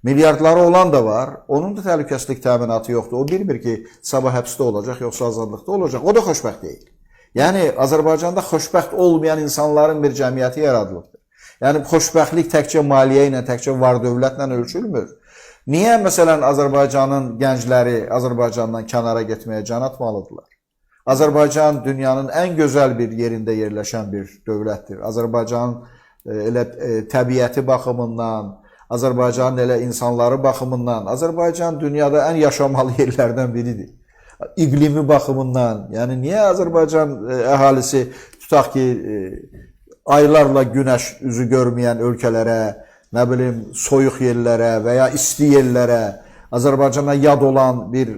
Milyardları olan da var. Onun da təhlükəsizlik təminatı yoxdur. O bilmir ki, sabah həbsdə olacaq, yoxsa azadlıqda olacaq. O da xoşbəxt deyil. Yəni, Azərbaycanda xoşbəxt olmayan insanların bir cəmiyyəti yaradılıbdır. Yəni, xoşbəxtlik təkcə maliyyə ilə, təkcə var-dövlətlə ölçülmür. Niyə, məsələn, Azərbaycanın gəncləri Azərbaycandan kənara getməyə can atmalıdırlar? Azərbaycan dünyanın ən gözəl bir yerində yerləşən bir dövlətdir. Azərbaycanın elə təbiəti baxımından, Azərbaycanın elə insanları baxımından, Azərbaycan dünyada ən yaşamalı yerlərdən biridir. İqlimi baxımından, yəni niyə Azərbaycan əhalisi tutaq ki, aylarla günəş üzü görməyən ölkələrə, nə bilim, soyuq yerlərə və ya isti yerlərə, Azərbaycana yad olan bir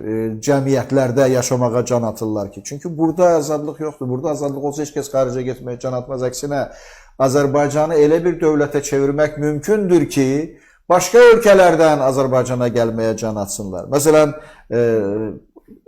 cəmiyyətlərdə yaşamağa can atırlar ki. Çünki burada azadlıq yoxdur. Burada azadlıq olsa heç kəs xaricə getməyə can atmaz. Əksinə, Azərbaycanı elə bir dövlətə çevirmək mümkündür ki, başqa ölkələrdən Azərbaycana gəlməyə can atsınlar. Məsələn,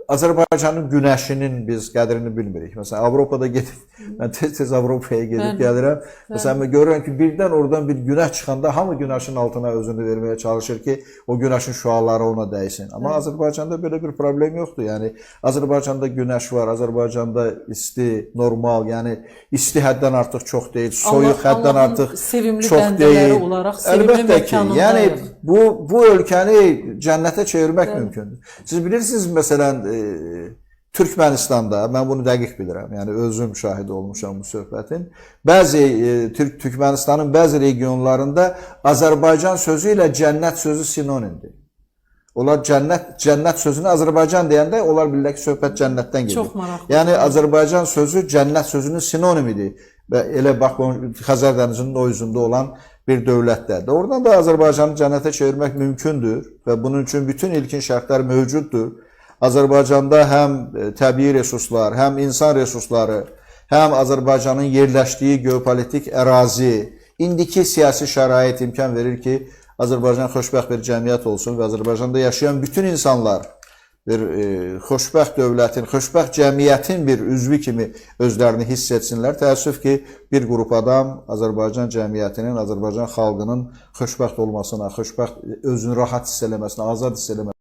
Azərbaycanın günəşinin biz qədrini bilmirik. Məsələn, Avropada gedib, mən tez-tez Avropaya gedib gəlirəm. Məsələn, mən görürəm ki, birdən oradan bir günəş çıxanda hamı günəşin altına özünü verməyə çalışır ki, o günəşin şüaları ona dəysin. Amma Azərbaycanda belə bir problem yoxdur. Yəni, Azərbaycanda günəş var, Azərbaycanda isti, normal, yəni isti həddən artıq çox deyil, soyuq həddən artıq çox deyil. Əlbəttə ki, yəni bu ölkəni cənnətə çevirmək mümkündür. Siz bilirsiniz, məsələn, Türkmənistanda, mən bunu dəqiq bilirəm, yəni özüm şahid olmuşam bu söhbətin, Türkmənistanın bəzi regionlarında Azərbaycan sözü ilə cənnət sözü sinonimdir. Onlar cənnət sözünü Azərbaycan deyəndə onlar bilirlər ki, söhbət cənnətdən gedir. Çox maraqlı. Yəni Azərbaycan sözü cənnət sözünün sinonimidir və elə bax, Xəzər dənizinin o üzündə olan bir dövlətdə. Oradan da Azərbaycanı cənnətə çevirmək mümkündür və bunun üçün bütün ilkin şərtlər mövcuddur. Azərbaycanda həm təbii resurslar, həm insan resursları, həm Azərbaycanın yerləşdiyi geopolitik ərazi, indiki siyasi şərait imkan verir ki, Azərbaycan xoşbəxt bir cəmiyyət olsun və Azərbaycanda yaşayan bütün insanlar bir xoşbəxt dövlətin, xoşbəxt cəmiyyətin bir üzvü kimi özlərini hiss etsinlər. Təəssüf ki, bir qrup adam Azərbaycan cəmiyyətinin, Azərbaycan xalqının xoşbəxt olmasına, özünü rahat hiss eləməsinə, azad hiss eləməsinə